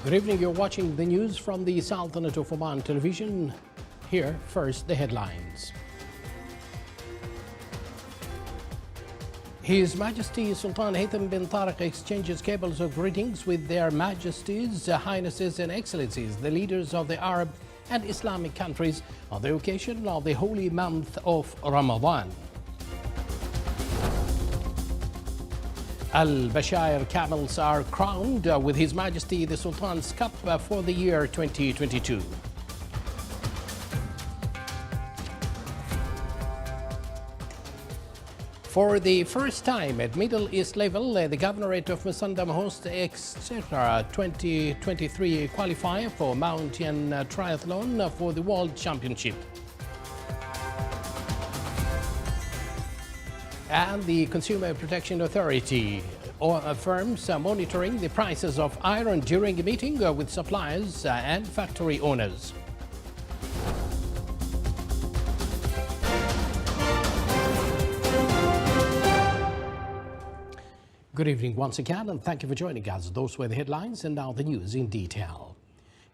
Good evening. You're watching the news from the Sultanate of Oman television. Here, first, the headlines. His Majesty Sultan Haytham bin Tariq exchanges cables of greetings with their Majesties, Highnesses and Excellencies, the leaders of the Arab and Islamic countries on the occasion of the holy month of Ramadan. Al-Bashair camels are crowned with His Majesty the Sultan's Cup for the year 2022. For the first time at Middle East level, the Governorate of Musandam hosts Etc. 2023 qualifier for mountain triathlon for the World Championship. And the Consumer Protection Authority affirms monitoring the prices of iron during a meeting with suppliers and factory owners. Good evening once again, and thank you for joining us. Those were the headlines, and now the news in detail.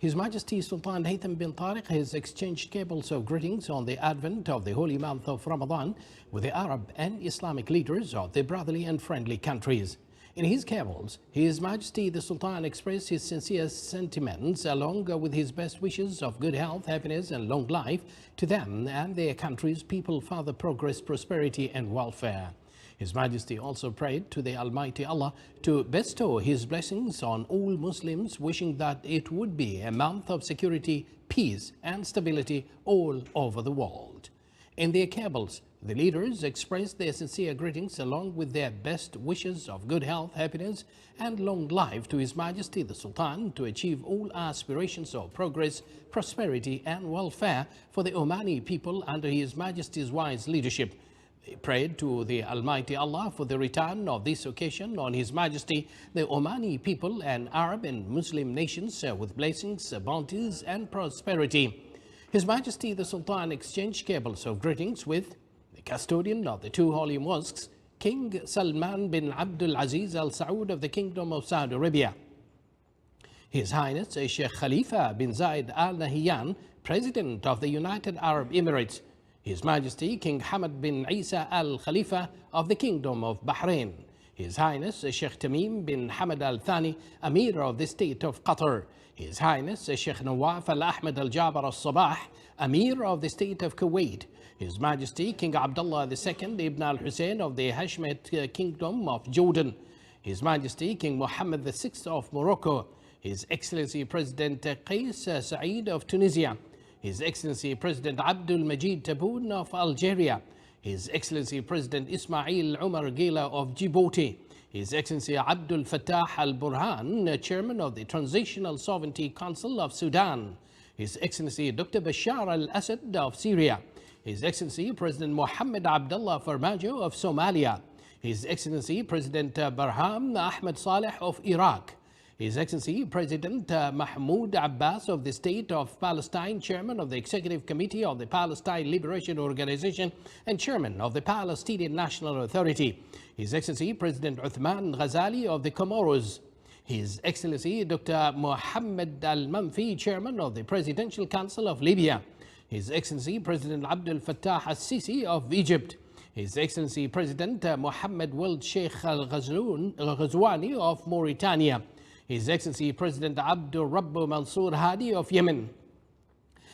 His Majesty Sultan Haytham bin Tariq has exchanged cables of greetings on the advent of the holy month of Ramadan with the Arab and Islamic leaders of the brotherly and friendly countries. In his cables, His Majesty the Sultan expressed his sincere sentiments along with his best wishes of good health, happiness and long life to them and their country's people, further progress, prosperity and welfare. His Majesty also prayed to the Almighty Allah to bestow His blessings on all Muslims, wishing that it would be a month of security, peace and stability all over the world. In their cables, the leaders expressed their sincere greetings along with their best wishes of good health, happiness and long life to His Majesty the Sultan to achieve all aspirations of progress, prosperity and welfare for the Omani people under His Majesty's wise leadership. They prayed to the Almighty Allah for the return of this occasion on His Majesty, the Omani people and Arab and Muslim nations with blessings, bounties and prosperity. His Majesty the Sultan exchanged cables of greetings with the custodian of the two holy mosques, King Salman bin Abdul Aziz Al Saud of the Kingdom of Saudi Arabia. His Highness Sheikh Khalifa bin Zayed Al Nahyan, President of the United Arab Emirates. His Majesty King Hamad bin Isa Al Khalifa of the Kingdom of Bahrain. His Highness Sheikh Tamim bin Hamad Al Thani, Amir of the State of Qatar. His Highness Sheikh Nawaf Al Ahmed Al Jabar Al Sabah, Amir of the State of Kuwait. His Majesty King Abdullah II Ibn Al Hussein of the Hashemite Kingdom of Jordan. His Majesty King Mohammed VI of Morocco. His Excellency President Qais Said of Tunisia. His Excellency President Abdul Majid Tebboune of Algeria. His Excellency President Ismail Omar Guelleh of Djibouti. His Excellency Abdul Fattah Al Burhan, Chairman of the Transitional Sovereignty Council of Sudan. His Excellency Dr. Bashar Al Assad of Syria. His Excellency President Mohammed Abdullah Farmajo of Somalia. His Excellency President Barham Ahmed Saleh of Iraq. His Excellency President Mahmoud Abbas of the State of Palestine, Chairman of the Executive Committee of the Palestine Liberation Organization and Chairman of the Palestinian National Authority. His Excellency President Uthman Ghazali of the Comoros. His Excellency Dr. Mohammed Al-Manfi, Chairman of the Presidential Council of Libya. His Excellency President Abdel Fattah Al-Sisi of Egypt. His Excellency President Mohammed Wald Sheikh Al-Ghazwani of Mauritania. His Excellency President Abdul Rabbu Mansour Hadi of Yemen.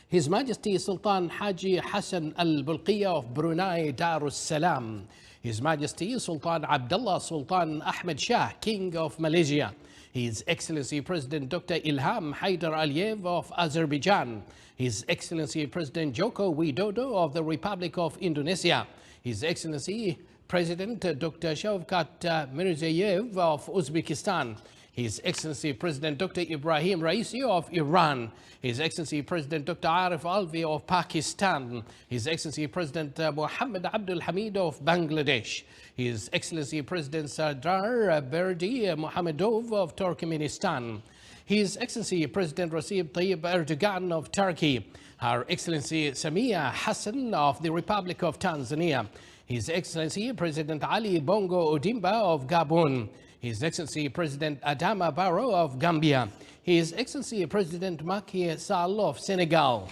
His Majesty Sultan Haji Hassan Al-Bulqiya of Brunei Darus Salam. His Majesty Sultan Abdullah Sultan Ahmed Shah, King of Malaysia. His Excellency President Dr. Ilham Haidar Aliyev of Azerbaijan. His Excellency President Joko Widodo of the Republic of Indonesia. His Excellency President Dr. Shavkat Mirziyoyev of Uzbekistan. His Excellency President Dr. Ibrahim Raisi of Iran. His Excellency President Dr. Arif Alvi of Pakistan. His Excellency President Mohammed Abdul Hamid of Bangladesh. His Excellency President Sardar Berdi Mohammedov of Turkmenistan. His Excellency President Recep Tayyip Erdogan of Turkey. Her Excellency Samia Hassan of the Republic of Tanzania. His Excellency President Ali Bongo Odimba of Gabon. His Excellency President Adama Barrow of Gambia. His Excellency President Macky Sall of Senegal,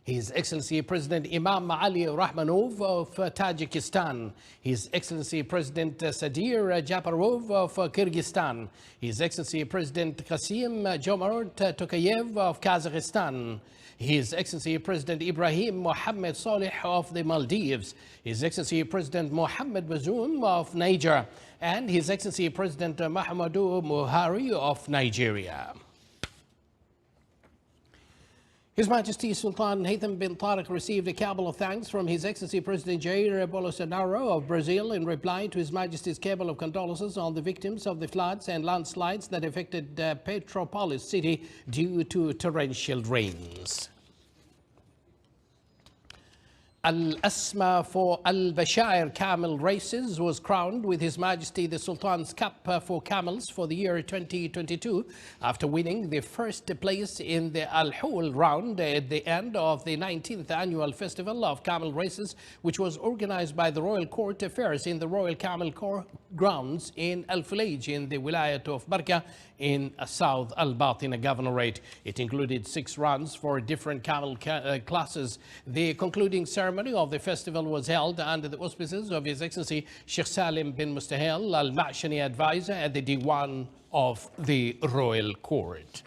His Excellency President Imam Ali Rahmanov of Tajikistan, His Excellency President Sadir Japarov of Kyrgyzstan, His Excellency President Qasim Jomart Tokayev of Kazakhstan, His Excellency President Ibrahim Mohammed Saleh of the Maldives, His Excellency President Mohammed Bazoum of Niger, and His Excellency President Mahamadou Buhari of Nigeria. His Majesty Sultan Haytham bin Tariq received a cabal of thanks from His Excellency President Jair Bolsonaro of Brazil in reply to His Majesty's cabal of condolences on the victims of the floods and landslides that affected Petropolis city due to torrential rains. Al-Asma for Al-Bashair Camel Races was crowned with His Majesty the Sultan's Cup for Camels for the year 2022 after winning the first place in the Al-Hul round at the end of the 19th annual Festival of Camel Races, which was organized by the Royal Court Affairs in the Royal Camel Corps grounds in Al-Fulaj in the Wilayat of Barka in South Al-Batina Governorate. It included 6 runs for different camel classes. The concluding ceremony of the festival was held under the auspices of His Excellency Sheikh Salim bin Mustahil Al-Ma'shani, advisor at the Diwan of the Royal Court.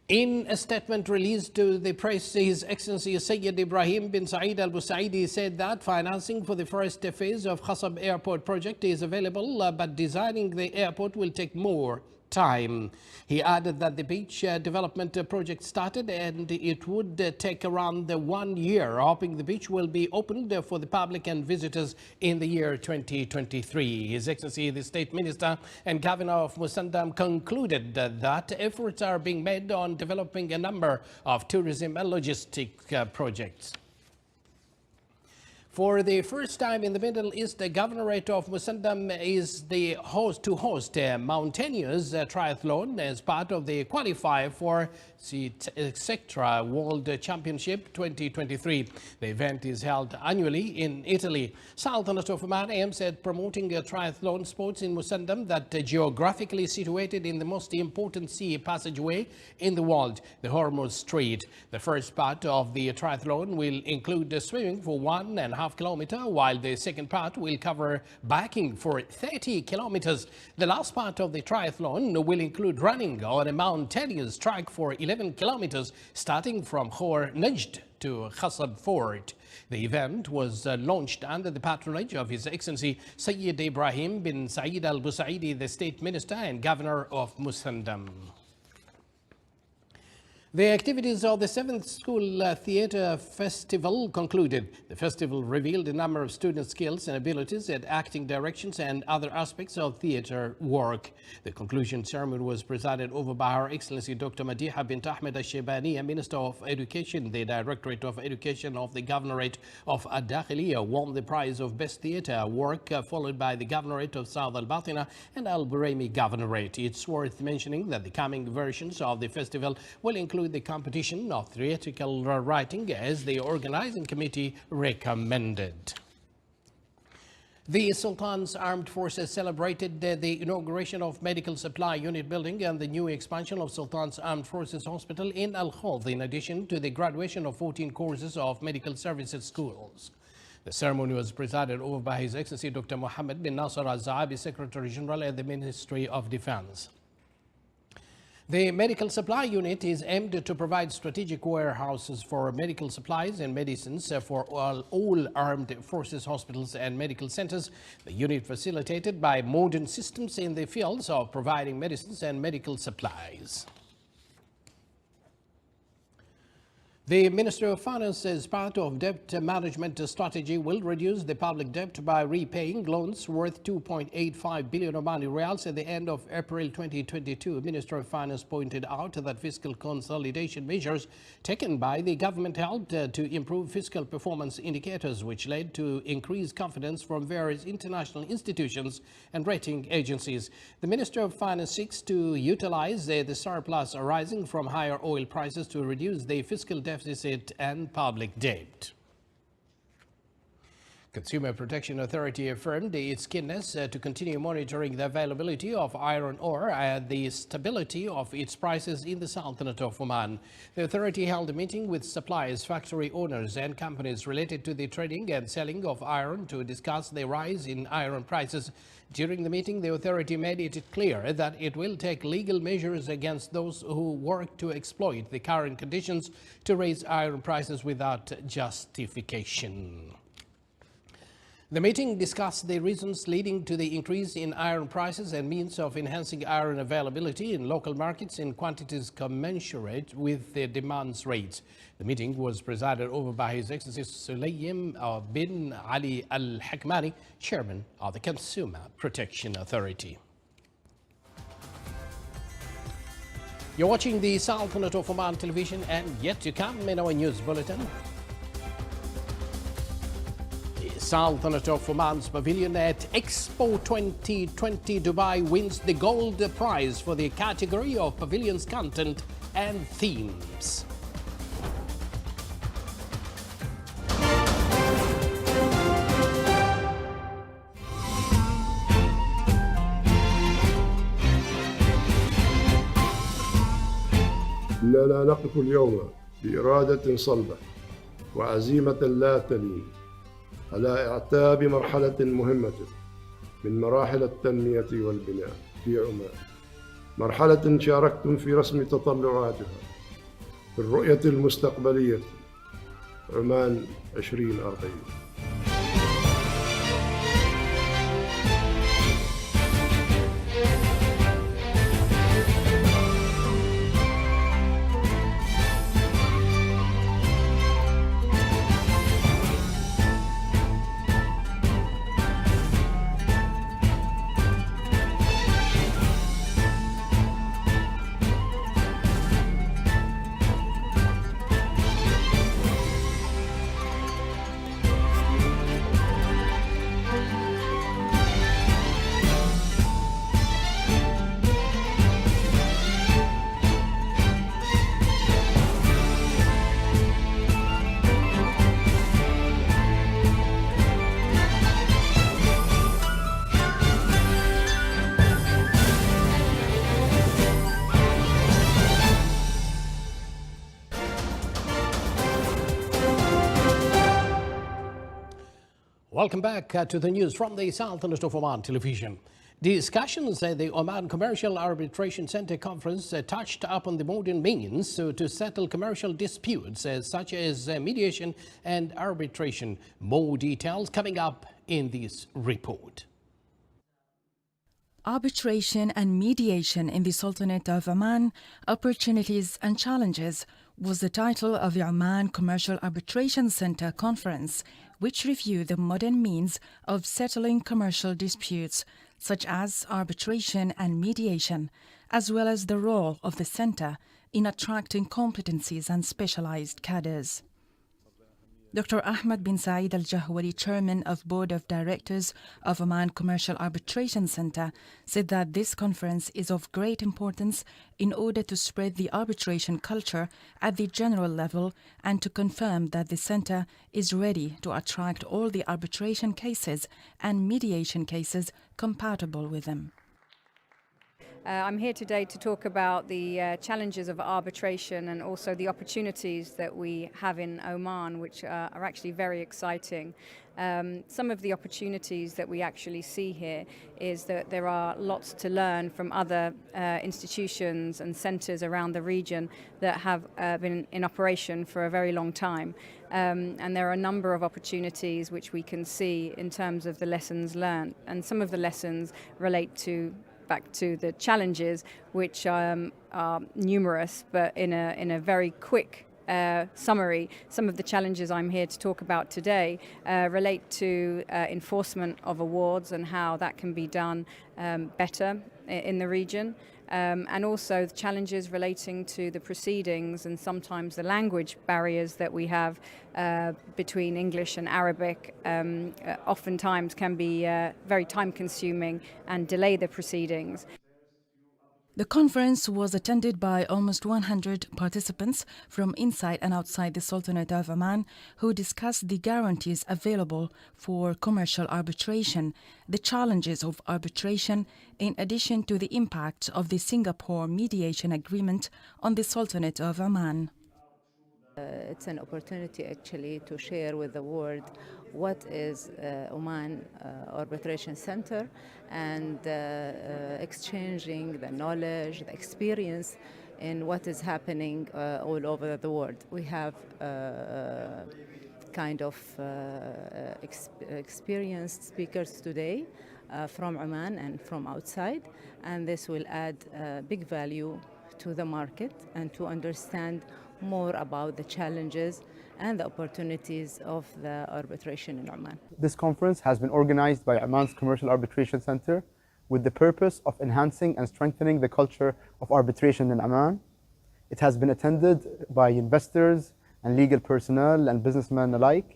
In a statement released to the press, His Excellency Sayyid Ibrahim bin Saeed Al Busaidi said that financing for the first phase of Khasab Airport project is available, but designing the airport will take more time. He added that the beach development project started and it would take around 1 year, hoping the beach will be opened for the public and visitors in the year 2023. His Excellency the State Minister and Governor of Musandam concluded that efforts are being made on developing a number of tourism and logistic projects. For the first time in the Middle East, the Governorate of Musandam is the host a mountainous triathlon as part of the qualifier for the Sectra World Championship 2023. The event is held annually in Italy. Sultanate of Oman aims at promoting triathlon sports in Musandam that geographically situated in the most important sea passageway in the world, the Hormuz Strait. The first part of the triathlon will include swimming for 1.5 kilometers, while the second part will cover biking for 30 kilometers. The last part of the triathlon will include running on a mountainous track for 11 kilometers, starting from Khor Najd to Khasab Fort. The event was launched under the patronage of His Excellency Sayyid Ibrahim bin Saeed Al Busaidi, the State Minister and Governor of Musandam. The activities of the 7th School Theatre Festival concluded. The festival revealed a number of student skills and abilities at acting directions and other aspects of theatre work. The conclusion ceremony was presided over by Her Excellency Dr. Madiha bint Ahmed Al-Shaybaniya, Minister of Education. The Directorate of Education of the Governorate of Ad-Dakhiliya won the prize of Best Theatre Work, followed by the Governorate of South Al-Batina and Al-Buraimi Governorate. It's worth mentioning that the coming versions of the festival will include the competition of theatrical writing as the organizing committee recommended. The Sultan's Armed Forces celebrated the inauguration of Medical Supply Unit building and the new expansion of Sultan's Armed Forces Hospital in Al-Khawd, in addition to the graduation of 14 courses of medical services schools. The ceremony was presided over by His Excellency Dr. Mohammed bin Nasser Al-Zaabi, Secretary General at the Ministry of Defense. The Medical Supply Unit is aimed to provide strategic warehouses for medical supplies and medicines for all armed forces hospitals and medical centers. The unit facilitated by modern systems in the fields of providing medicines and medical supplies. The Ministry of Finance, as part of debt management strategy, will reduce the public debt by repaying loans worth 2.85 billion Omani Riyals at the end of April 2022. Minister of Finance pointed out that fiscal consolidation measures taken by the government helped to improve fiscal performance indicators, which led to increased confidence from various international institutions and rating agencies. The Minister of Finance seeks to utilize the surplus arising from higher oil prices to reduce the fiscal deficit and public debt. Consumer Protection Authority affirmed its keenness to continue monitoring the availability of iron ore and the stability of its prices in the Sultanate of Oman. The authority held a meeting with suppliers, factory owners and companies related to the trading and selling of iron to discuss the rise in iron prices. During the meeting, the authority made it clear that it will take legal measures against those who work to exploit the current conditions to raise iron prices without justification. The meeting discussed the reasons leading to the increase in iron prices and means of enhancing iron availability in local markets in quantities commensurate with the demands rates. The meeting was presided over by His Excellency Sulaim bin Ali Al Hakmani, Chairman of the Consumer Protection Authority. You're watching the Sultanate of Oman television, and yet to come in our news bulletin. Sultanate of Oman's pavilion at Expo 2020 Dubai wins the gold prize for the category of pavilion's content and themes. إننا نقف اليوم بإرادة صلبة وعزيمة لا تلين على إعتاب مرحلة مهمة من مراحل التنمية والبناء في عمان، مرحلة شاركتم في رسم تطلعاتها في الرؤية المستقبلية عمان 2040. Welcome back to the news from the Sultanate of Oman television. Discussions at the Oman Commercial Arbitration Center conference touched upon the modern means to settle commercial disputes such as mediation and arbitration. More details coming up in this report. Arbitration and mediation in the Sultanate of Oman, opportunities and challenges, was the title of the Oman Commercial Arbitration Center conference, which reviewed the modern means of settling commercial disputes, such as arbitration and mediation, as well as the role of the center in attracting competencies and specialized cadres. Dr. Ahmed bin Saeed Al-Jahwari, Chairman of Board of Directors of Oman Commercial Arbitration Center, said that this conference is of great importance in order to spread the arbitration culture at the general level and to confirm that the center is ready to attract all the arbitration cases and mediation cases compatible with them. I'm here today to talk about the challenges of arbitration and also the opportunities that we have in Oman, which are actually very exciting. Some of the opportunities that we actually see here is that there are lots to learn from other institutions and centres around the region that have been in operation for a very long time. And there are a number of opportunities which we can see in terms of the lessons learned. And some of the lessons relate back to the challenges, which are numerous, but in a very quick summary. Some of the challenges I'm here to talk about today relate to enforcement of awards and how that can be done better in the region. And also the challenges relating to the proceedings and sometimes the language barriers that we have between English and Arabic oftentimes can be very time consuming and delay the proceedings. The conference was attended by almost 100 participants from inside and outside the Sultanate of Oman, who discussed the guarantees available for commercial arbitration, the challenges of arbitration, in addition to the impact of the Singapore Mediation Agreement on the Sultanate of Oman. It's an opportunity actually to share with the world what is Oman Arbitration Center and exchanging the knowledge, the experience in what is happening all over the world. We have kind of experienced speakers today from Oman and from outside, and this will add big value to the market and to understand more about the challenges and the opportunities of the arbitration in Oman. This conference has been organized by Oman's Commercial Arbitration Center with the purpose of enhancing and strengthening the culture of arbitration in Oman. It has been attended by investors and legal personnel and businessmen alike,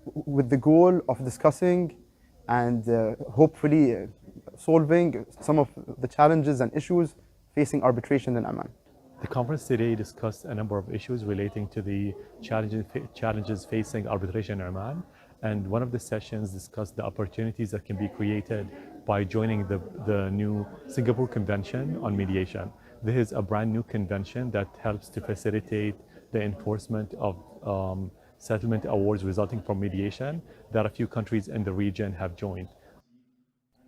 with the goal of discussing and hopefully solving some of the challenges and issues facing arbitration in Oman. The conference today discussed a number of issues relating to the challenges facing arbitration in Oman, and one of the sessions discussed the opportunities that can be created by joining the new Singapore Convention on Mediation. This is a brand new convention that helps to facilitate the enforcement of settlement awards resulting from mediation that a few countries in the region have joined.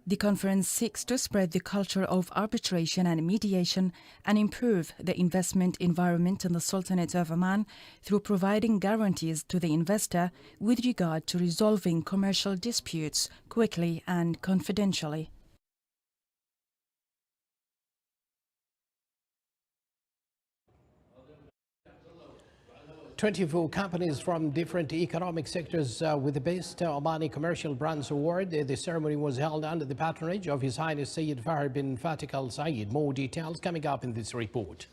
The conference seeks to spread the culture of arbitration and mediation and improve the investment environment in the Sultanate of Oman through providing guarantees to the investor with regard to resolving commercial disputes quickly and confidentially. 24 companies from different economic sectors with the Best Omani Commercial Brands Award. The ceremony was held under the patronage of His Highness Sayyid Fahd bin Fatih Al Saeed. More details coming up in this report.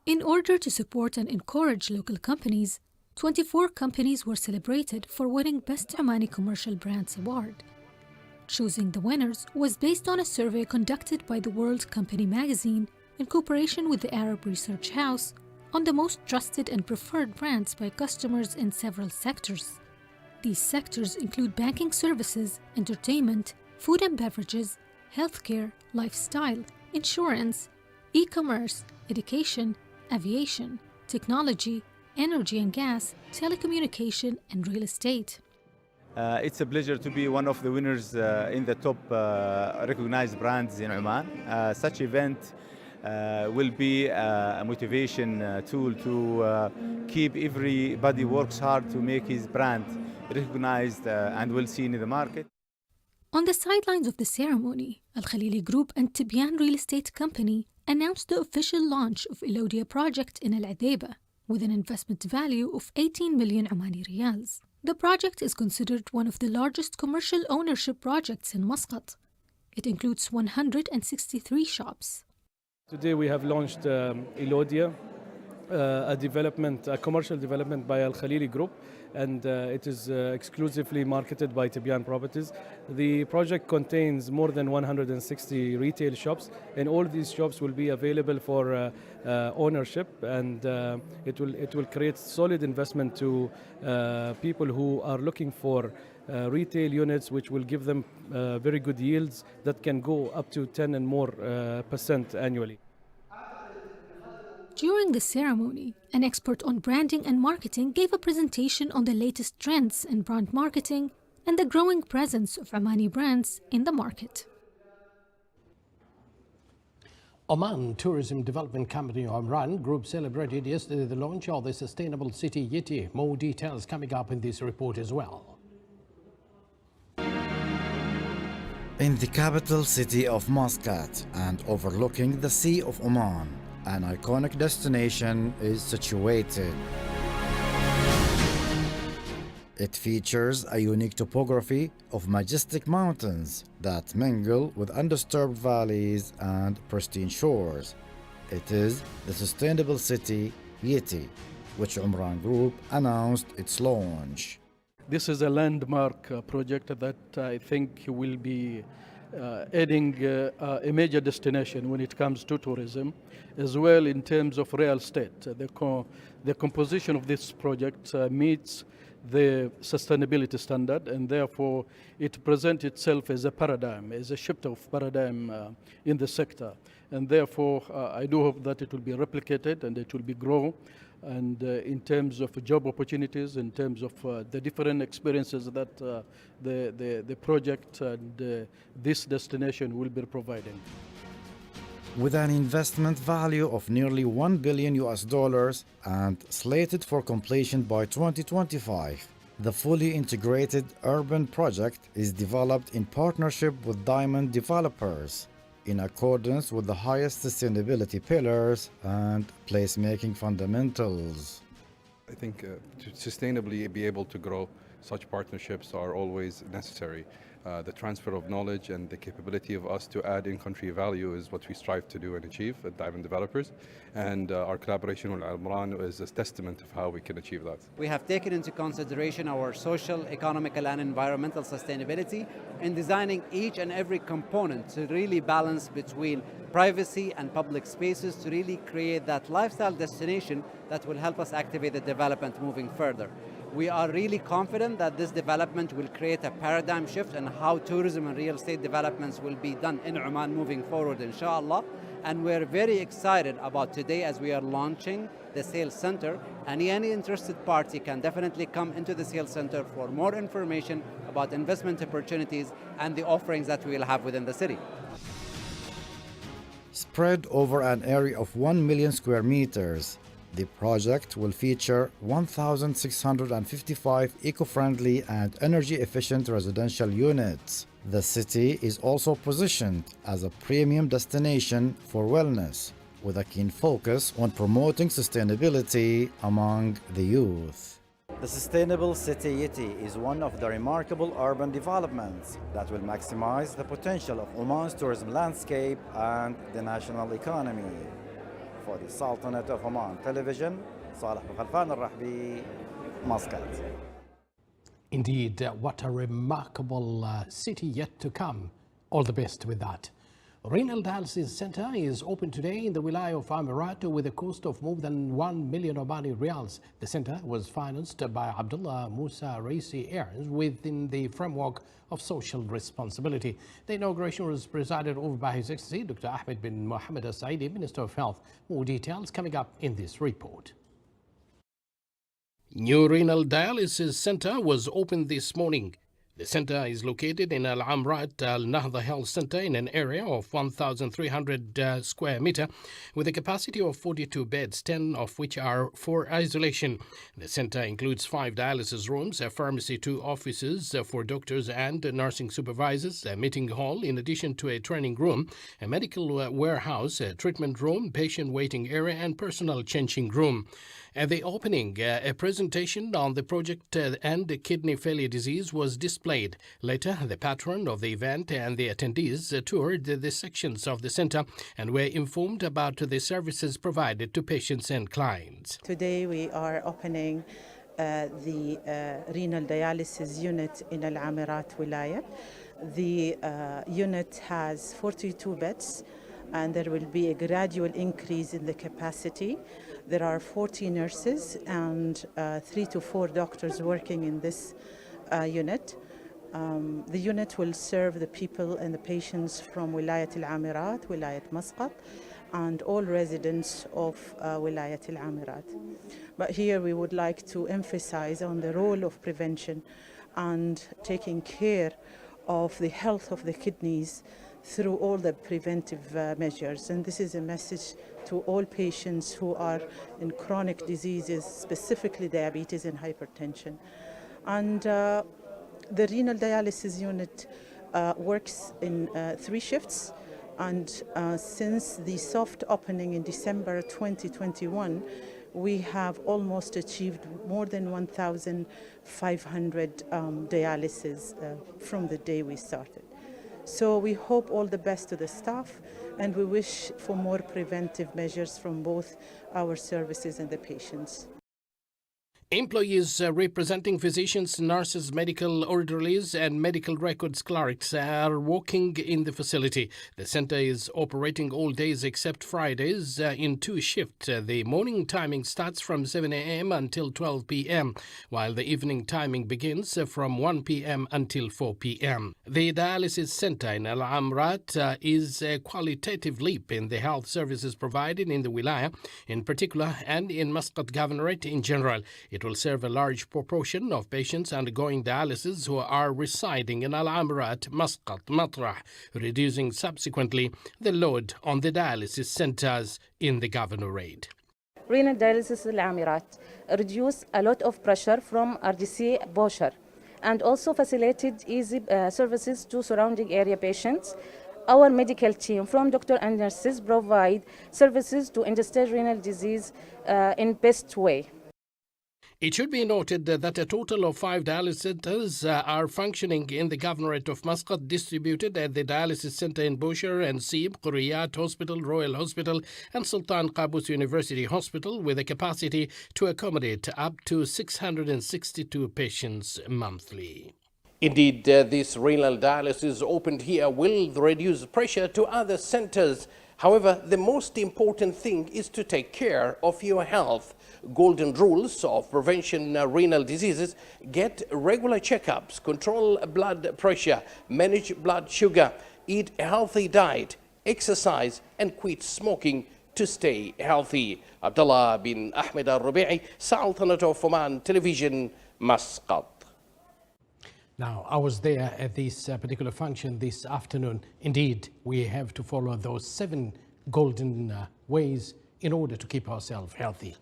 In order to support and encourage local companies, 24 companies were celebrated for winning Best Omani Commercial Brands Award. Choosing the winners was based on a survey conducted by the World Company magazine in cooperation with the Arab Research House on the most trusted and preferred brands by customers in several sectors. These sectors include banking services, entertainment, food and beverages, healthcare, lifestyle, insurance, e-commerce, education, aviation, technology, energy and gas, telecommunication, and real estate. It's a pleasure to be one of the winners in the top recognized brands in Oman. Such event will be a motivation tool to keep everybody works hard to make his brand recognized and well seen in the market. On the sidelines of the ceremony, Al Khalili Group and Tibyan Real Estate Company announced the official launch of Elodia project in Al Adeba with an investment value of 18 million Omani riyals. The project is considered one of the largest commercial ownership projects in Muscat. It includes 163 shops. Today we have launched Elodia, a commercial development by Al Khalili Group, and it is exclusively marketed by Tibyan Properties. The project contains more than 160 retail shops, and all these shops will be available for ownership, and it will create solid investment to people who are looking for retail units, which will give them very good yields that can go up to 10 and more % annually. During the ceremony, an expert on branding and marketing gave a presentation on the latest trends in brand marketing and the growing presence of Omani brands in the market. Oman Tourism Development Company Omran Group celebrated yesterday the launch of the sustainable city Yiti. More details coming up in this report as well. In the capital city of Muscat and overlooking the Sea of Oman, an iconic destination is situated. It features a unique topography of majestic mountains that mingle with undisturbed valleys and pristine shores. It is the sustainable city Yiti, which Omran Group announced its launch. This is a landmark project that I think will be adding a major destination when it comes to tourism, as well in terms of real estate. The composition of this project meets the sustainability standard, and therefore it presents itself as a paradigm, as a shift of paradigm in the sector. And therefore, I do hope that it will be replicated and it will be grown. And in terms of job opportunities, in terms of the different experiences that the project and this destination will be providing. With an investment value of nearly $1 billion and slated for completion by 2025, the fully integrated urban project is developed in partnership with Diamond Developers, in accordance with the highest sustainability pillars and placemaking fundamentals. I think to sustainably be able to grow, such partnerships are always necessary. The transfer of knowledge and the capability of us to add in-country value is what we strive to do and achieve at Diamond Developers. And our collaboration with Al Imran is a testament of how we can achieve that. We have taken into consideration our social, economical, and environmental sustainability in designing each and every component to really balance between privacy and public spaces to really create that lifestyle destination that will help us activate the development moving further. We are really confident that this development will create a paradigm shift in how tourism and real estate developments will be done in Oman moving forward, inshallah. And we're very excited about today as we are launching the sales center. And any interested party can definitely come into the sales center for more information about investment opportunities and the offerings that we will have within the city. Spread over an area of 1 million square meters, the project will feature 1,655 eco-friendly and energy-efficient residential units. The city is also positioned as a premium destination for wellness, with a keen focus on promoting sustainability among the youth. The Sustainable City Yeti is one of the remarkable urban developments that will maximize the potential of Oman's tourism landscape and the national economy. For the Sultanate of Oman Television, Saleh Khalfan al-Rahbi, Muscat. Indeed, what a remarkable city yet to come. All the best with that. Renal Dialysis Center is open today in the Wilaya of Amirat with a cost of more than 1 million Omani Riyals. The center was financed by Abdullah Musa Raisi Heirs within the framework of social responsibility. The inauguration was presided over by His Excellency Dr. Ahmed bin Mohammed Al-Saidi, Minister of Health. More details coming up in this report. New Renal Dialysis Center was opened this morning. The center is located in Al Amrat Al Nahda Health Center in an area of 1,300 square meter with a capacity of 42 beds, 10 of which are for isolation. The center includes 5 dialysis rooms, a pharmacy, 2 offices for doctors and nursing supervisors, a meeting hall in addition to a training room, a medical warehouse, a treatment room, patient waiting area and personal changing room. At the opening, a presentation on the project and kidney failure disease was displayed. Later, the patron of the event and the attendees toured the sections of the center and were informed about the services provided to patients and clients. Today we are opening the renal dialysis unit in Al Amirat Wilaya. The unit has 42 beds and there will be a gradual increase in the capacity. There are 40 nurses and 3 to 4 doctors working in this unit. The unit will serve the people and the patients from Wilayat Al Amirat, Wilayat Muscat, and all residents of Wilayat Al Amirat. But here we would like to emphasize on the role of prevention and taking care of the health of the kidneys through all the preventive measures. And this is a message to all patients who are in chronic diseases, specifically diabetes and hypertension. And the renal dialysis unit works in 3 shifts. And since the soft opening in December 2021, we have almost achieved more than 1,500 dialysis from the day we started. So we hope all the best to the staff and we wish for more preventive measures from both our services and the patients. Employees representing physicians, nurses, medical orderlies, and medical records clerks are working in the facility. The center is operating all days except Fridays in 2 shifts. The morning timing starts from 7 a.m. until 12 p.m., while the evening timing begins from 1 p.m. until 4 p.m. The dialysis center in Al Amrat is a qualitative leap in the health services provided in the Wilaya in particular and in Muscat Governorate in general. It will serve a large proportion of patients undergoing dialysis who are residing in Al Amrat, Muscat, Matrah, reducing subsequently the load on the dialysis centers in the governorate. Renal dialysis Al Amirat reduced a lot of pressure from RDC Bosher and also facilitated easy services to surrounding area patients. Our medical team from doctors and nurses provide services to end-stage renal disease in best way. It should be noted that a total of 5 dialysis centers are functioning in the governorate of Muscat, distributed at the dialysis center in Bushehr and Sib, Quriyat Hospital, Royal Hospital, and Sultan Qaboos University Hospital, with a capacity to accommodate up to 662 patients monthly. Indeed, this renal dialysis opened here will reduce pressure to other centers. However, the most important thing is to take care of your health. Golden rules of prevention renal diseases: get regular checkups, control blood pressure, manage blood sugar, eat a healthy diet, exercise, and quit smoking to stay healthy. Abdullah bin Ahmed al-Rubi'i, Sultanate of Oman Television, Muscat. Now, I was there at this particular function this afternoon. Indeed, we have to follow those 7 golden ways in order to keep ourselves healthy.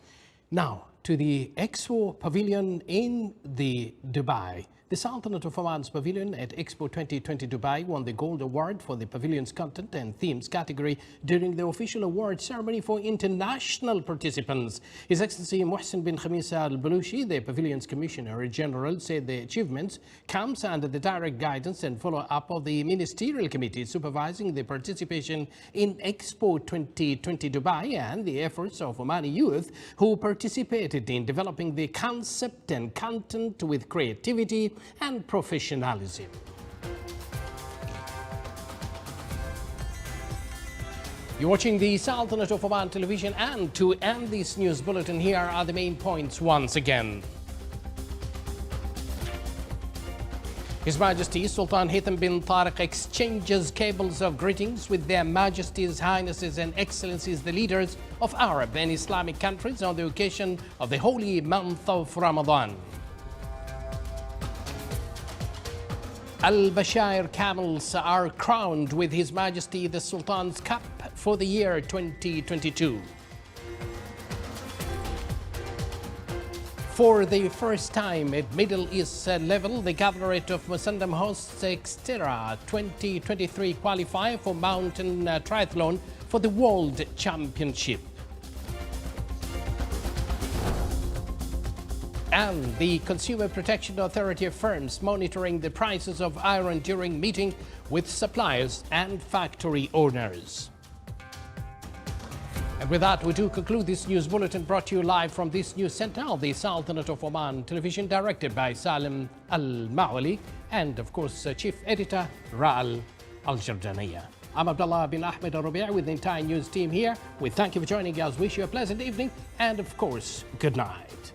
Now, to the Expo Pavilion in the Dubai. The Sultanate of Oman's pavilion at Expo 2020 Dubai won the Gold Award for the pavilion's content and themes category during the official award ceremony for international participants. His Excellency Mohsen bin Khamisa al-Balushi, the pavilion's Commissioner General, said the achievements comes under the direct guidance and follow-up of the Ministerial Committee supervising the participation in Expo 2020 Dubai and the efforts of Omani youth who participated in developing the concept and content with creativity and professionalism. You're watching the Sultanate of Oman Television, and to end this news bulletin, here are the main points once again. His Majesty Sultan Haytham bin Tariq exchanges cables of greetings with Their Majesties, Highnesses and Excellencies, the leaders of Arab and Islamic countries on the occasion of the holy month of Ramadan. Al-Bashair camels are crowned with His Majesty the Sultan's Cup for the year 2022. For the first time at Middle East level, the Governorate of Musandam hosts Xterra 2023 qualifier for mountain triathlon for the World Championship. And the Consumer Protection Authority affirms monitoring the prices of iron during meeting with suppliers and factory owners. And with that, we do conclude this news bulletin brought to you live from this news center of the Sultanate of Oman Television, directed by Salim Al-Mawali, and of course, Chief Editor Ra'al Al-Jardaniya. I'm Abdullah bin Ahmed al-Rubi'i with the entire news team here. We thank you for joining us, wish you a pleasant evening, and of course, good night.